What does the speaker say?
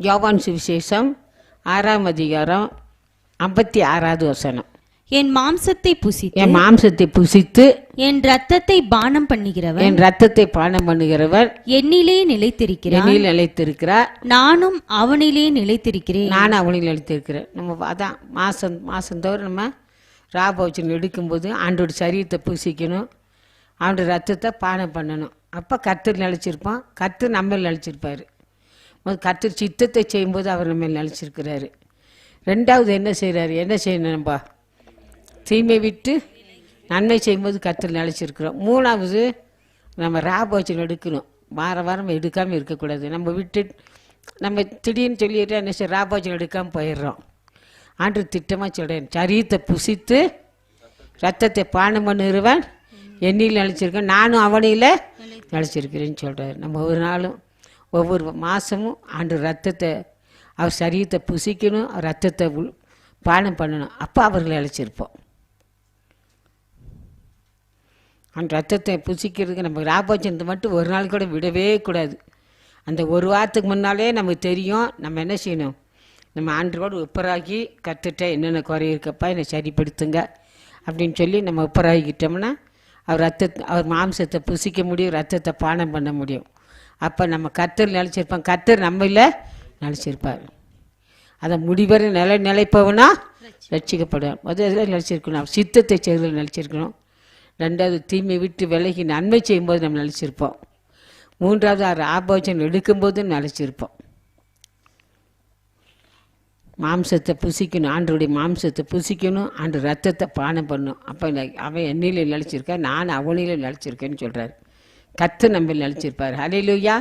யோவான் சுவிசேஷம் 6ஆம் அதிகாரம் 56வது வசனம். என் மாம்சத்தை புசித்து என் மாம்சத்தை புசித்து என் இரத்தத்தை பானம் பண்ணுகிறவன் என் ரத்தத்தை பானம் பண்ணுகிறவர் என்னிலே நிலைத்திருக்கிறான், என்னில் நிலைத்திருக்கிறார், நானும் அவனிலே நிலைத்திருக்கிறேன். நானும் அவனில் நிலைத்திருக்கிறேன். நம்ம அதான் மாதந்தோறும் நம்ம ராபோச்சன் எடுக்கும்போது ஆண்டோட சரீரத்தை பூசிக்கணும், ஆண்டோட ரத்தத்தை பானம் பண்ணணும். அப்போ கர்த்தர் நிலைச்சிருப்பான், கர்த்தர் நம்ம நிலைச்சிருப்பார். கர்த்தர் சித்தத்தை செய்யும்போது அவர் நம்ம நிலைச்சிருக்கிறாரு. ரெண்டாவது என்ன செய்கிறாரு, என்ன செய்யணும், நம்ம தீமை விட்டு நன்மை செய்யும்போது கர்த்தர் நிலைச்சிருக்கிறோம். மூணாவது நம்ம ராபோச்சன் எடுக்கணும், வாரம் எடுக்காமல் இருக்கக்கூடாது. நம்ம விட்டு நம்ம திடீர்னு சொல்லிட்டு என்ன செய்ய ராபோச்சன் எடுக்காமல் போயிடுறோம். ஆண்டு திட்டமாக சொல்கிறேன், சரீரத்தை புசித்து ரத்தத்தை பானம் பண்ணுகிறவன் எண்ணில் நினச்சிருக்கேன், நானும் அவனில் நினச்சிருக்கிறேன்னு சொல்கிறார். நம்ம ஒவ்வொரு நாளும் ஒவ்வொரு மாதமும் ஆண்டு ரத்தத்தை அவர் சரீரத்தை புசிக்கணும், அவர் ரத்தத்தை பானம் பண்ணணும். அப்போ அவர்களை அழைச்சிருப்போம். அந்த ரத்தத்தை புசிக்கிறதுக்கு நம்ம ராபோச்சனத்தை மட்டும் ஒரு நாள் கூட விடவே கூடாது. அந்த ஒரு வாரத்துக்கு முன்னாலே நமக்கு தெரியும் நம்ம என்ன செய்யணும், நம்ம ஆண்டோடு ஒப்பராகி கற்றுட்ட என்னென்ன குறை இருக்கப்பா என்னை சரிப்படுத்துங்க அப்படின்னு சொல்லி நம்ம ஒப்பராகிக்கிட்டோம்னா அவர் மாம்சத்தை புசிக்க முடியும், ரத்தத்தை பானம் பண்ண முடியும். அப்போ நம்ம கர்த்தர் நினச்சிருப்போம், கர்த்தர் நம்மள நினச்சிருப்பார். அதை முடிவரை நிலைப்பவனா ரட்சிக்கப்படுவான். முதல்ல நினச்சிருக்கணும், சித்தத்தை செய்வதில் நினச்சிருக்கணும். ரெண்டாவது தீமை விட்டு விலகி நன்மை செய்யும்போது நம்ம நினச்சிருப்போம். மூன்றாவது ராபோச்சனம் எடுக்கும்போது நினச்சிருப்போம். மாம்சத்தை புசிக்கணும், ஆண்டருடைய மாம்சத்தை புசிக்கணும், ஆண்டு ரத்தத்தை பானம் பண்ணணும். அப்போ அவன் என்னில நினச்சிருக்கேன், நான் அவனில நினச்சிருக்கேன்னு சொல்கிறார். கர்த்தர் நம்ம நினச்சிருப்பார். ஹல்லேலூயா.